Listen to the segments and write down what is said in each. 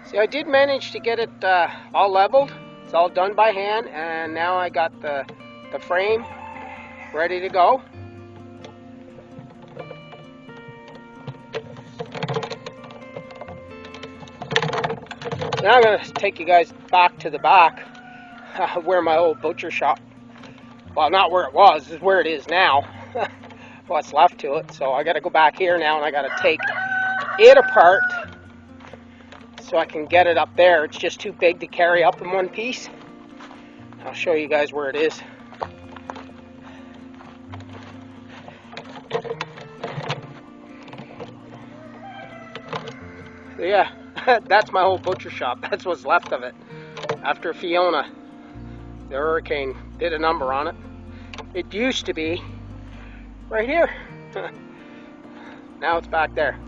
See, I did manage to get it all leveled. It's all done by hand, and now I got the frame ready to go. So now I'm going to take you guys back to the back where my old butcher shop, well, not where it was, is where it is now. What's left to it. So I got to go back here now, and I got to take it apart so I can get it up there. It's just too big to carry up in one piece. I'll show you guys where it is. So yeah, that's my whole butcher shop. That's what's left of it. After Fiona, the hurricane, did a number on it. It used to be right here. Now it's back there.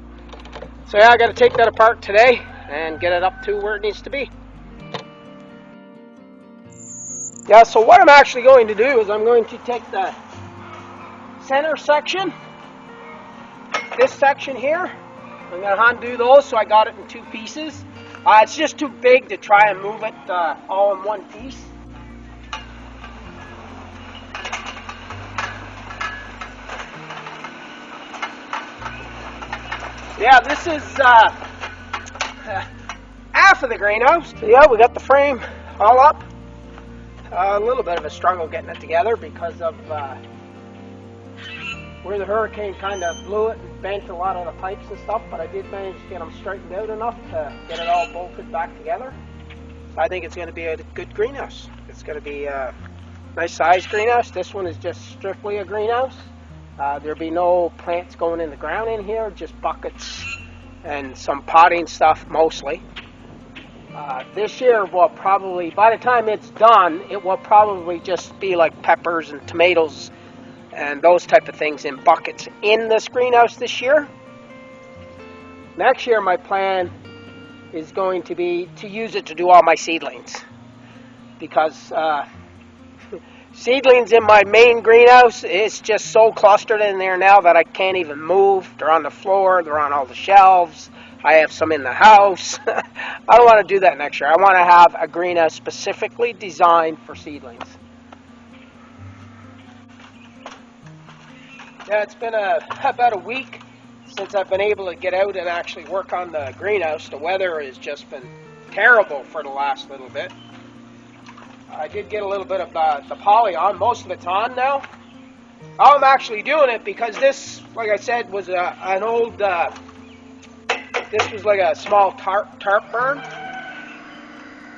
So yeah, I got to take that apart today and get it up to where it needs to be. Yeah, so what I'm actually going to do is I'm going to take the center section, this section here, I'm going to undo those so I got it in two pieces. It's just too big to try and move it all in one piece. Yeah, this is half of the greenhouse. So yeah, we got the frame all up. A little bit of a struggle getting it together because of where the hurricane kind of blew it and bent a lot of the pipes and stuff, but I did manage to get them straightened out enough to get it all bolted back together. So I think it's going to be a good greenhouse. It's going to be a nice sized greenhouse. This one is just strictly a greenhouse. There'll be no plants going in the ground in here, just buckets and some potting stuff mostly. This year will probably, by the time it's done, it will probably just be like peppers and tomatoes and those type of things in buckets in this greenhouse this year. Next year my plan is going to be to use it to do all my seedlings, because seedlings in my main greenhouse, it's just so clustered in there now that I can't even move. They're on the floor, they're on all the shelves. I have some in the house. I don't want to do that next year. I want to have a greenhouse specifically designed for seedlings. Yeah, it's been about a week since I've been able to get out and actually work on the greenhouse. The weather has just been terrible for the last little bit. I did get a little bit of the poly on. Most of it's on now. I'm actually doing it because this, like I said, was an old... this was like a small tarp burn,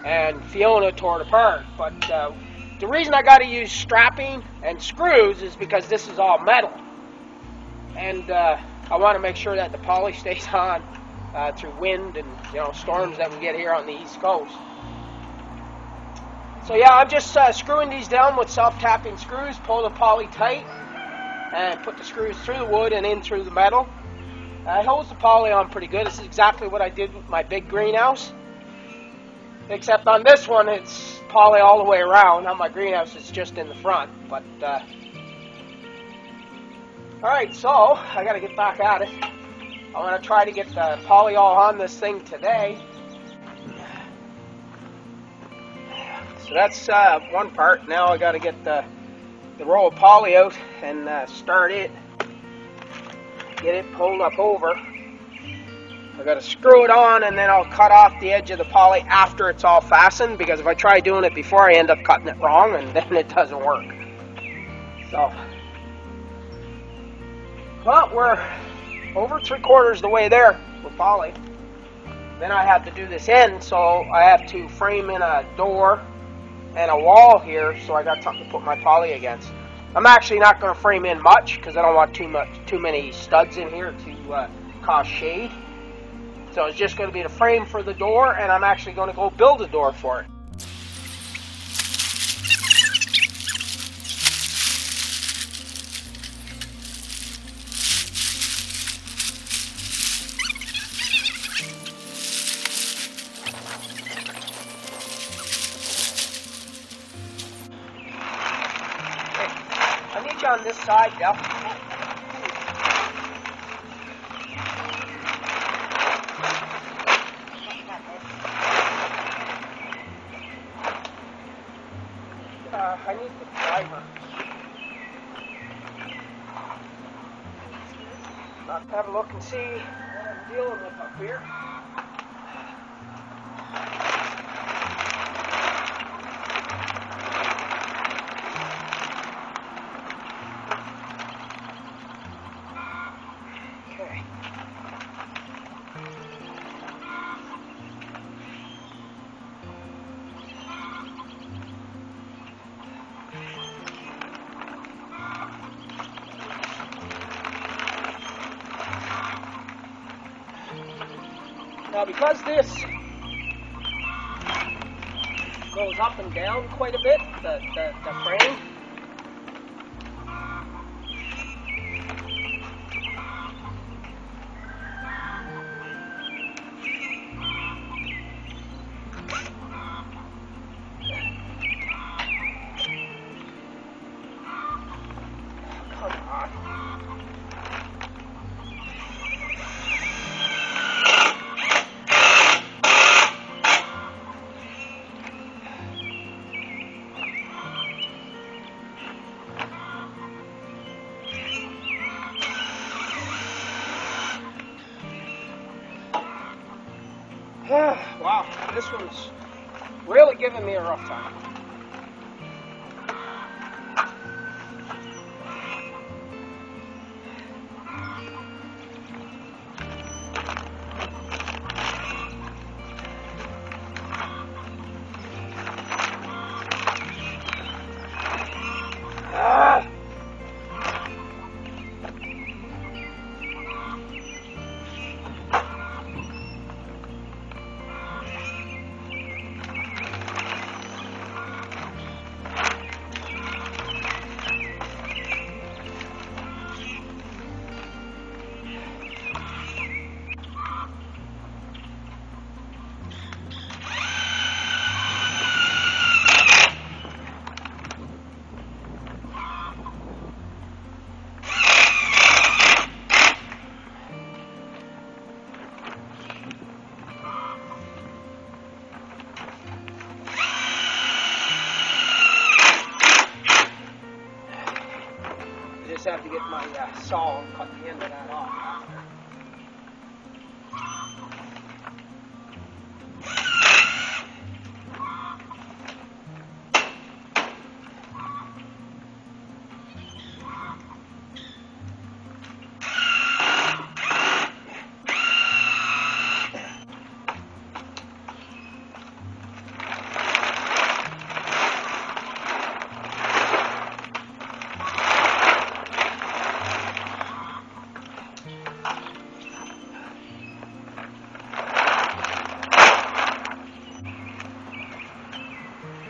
and Fiona tore it apart. But the reason I got to use strapping and screws is because this is all metal, and I want to make sure that the poly stays on through wind and storms that we get here on the East Coast. So yeah, I'm just screwing these down with self-tapping screws. Pull the poly tight and put the screws through the wood and in through the metal. It holds the poly on pretty good. This is exactly what I did with my big greenhouse. Except on this one, it's poly all the way around. On my greenhouse, it's just in the front. But alright, so I got to get back at it. I want to try to get the poly all on this thing today. So that's one part. Now I got to get the roll of poly out and start it. Get it pulled up over. I got to screw it on, and then I'll cut off the edge of the poly after it's all fastened, because if I try doing it before, I end up cutting it wrong, and then it doesn't work. So, well, we're over 3/4 the way there with poly. Then I have to do this end, so I have to frame in a door and a wall here, so I got something to put my poly against. I'm actually not going to frame in much because I don't want too many studs in here to cause shade. So it's just going to be the frame for the door, and I'm actually going to go build a door for it. I need you on this side, Del. I need the driver. Let's have a look and see what I'm dealing with up here. Okay. Now, because this goes up and down quite a bit, the frame, come on. Wow, this one's really giving me a rough time. Just have to get my saw and cut the end of that off after.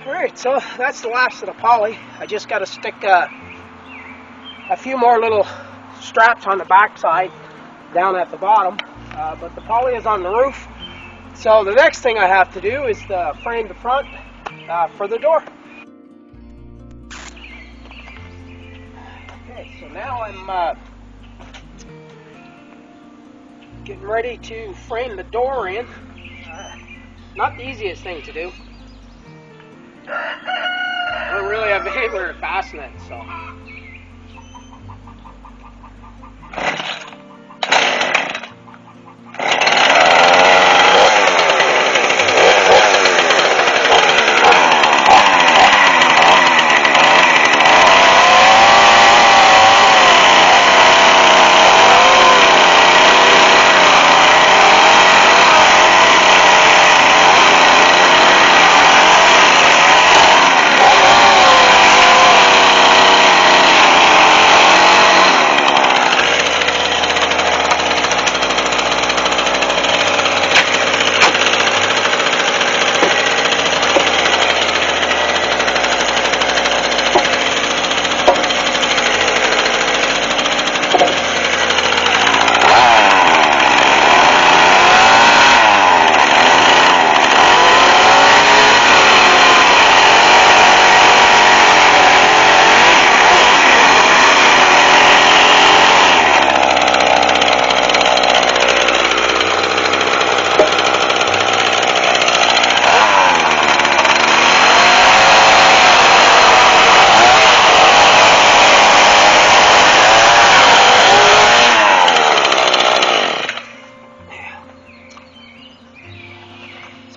Alright, so that's the last of the poly. I just got to stick a few more little straps on the back side down at the bottom, but the poly is on the roof. So the next thing I have to do is frame the front for the door. Okay, so now I'm getting ready to frame the door in. Not the easiest thing to do. I don't really have anywhere to fasten it, so.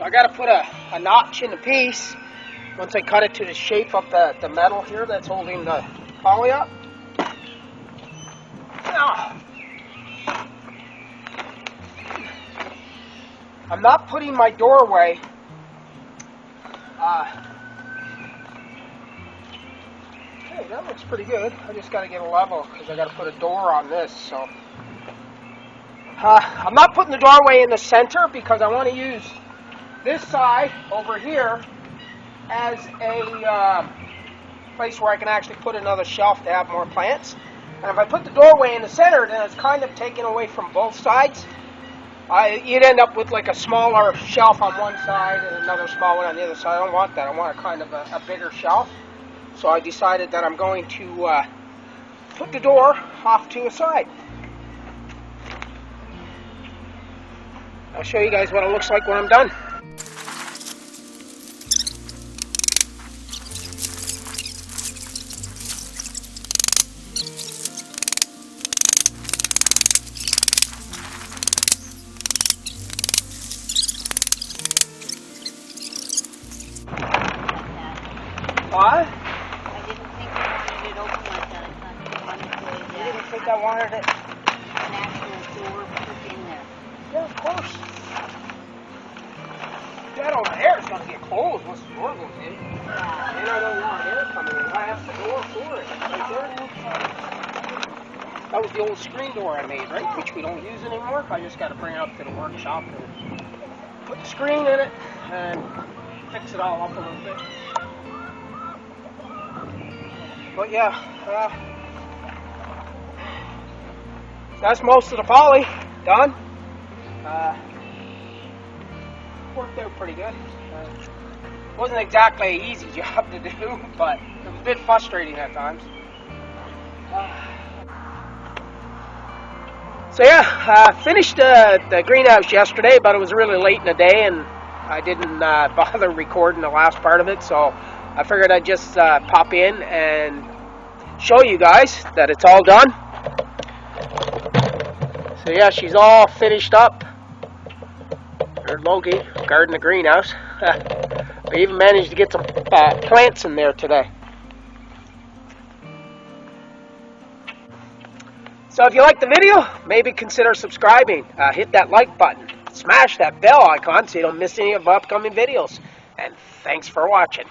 So I got to put a notch in the piece once I cut it to the shape of the metal here that's holding the poly up. Now, I'm not putting my doorway hey, that looks pretty good. I just got to get a level because I got to put a door on this. So I'm not putting the doorway in the center because I want to use this side over here as a place where I can actually put another shelf to have more plants. And if I put the doorway in the center, then it's kind of taken away from both sides. You'd end up with like a smaller shelf on one side and another small one on the other side. I don't want that. I want a kind of a bigger shelf. So I decided that I'm going to put the door off to a side. I'll show you guys what it looks like when I'm done. What? I didn't think you wanted it open like that. I thought you You didn't think I wanted it? an actual door put in there. Yeah, of course. That over there is going to get closed once the door goes in. Yeah. And I don't want air coming in. I have the door for it. Right there. That was the old screen door I made, right? Which we don't use anymore. I just got to bring it up to the workshop and put the screen in it and fix it all up a little bit. But yeah, that's most of the poly done. Worked out pretty good. Wasn't exactly an easy job to do, but it was a bit frustrating at times. So yeah, finished the greenhouse yesterday, but it was really late in the day, and I didn't bother recording the last part of it, so I figured I'd just pop in and show you guys that it's all done. So yeah, she's all finished up. There's Loki guarding the greenhouse. We even managed to get some plants in there today. So if you like the video, maybe consider subscribing. Hit that like button. Smash that bell icon so you don't miss any of our upcoming videos. And thanks for watching.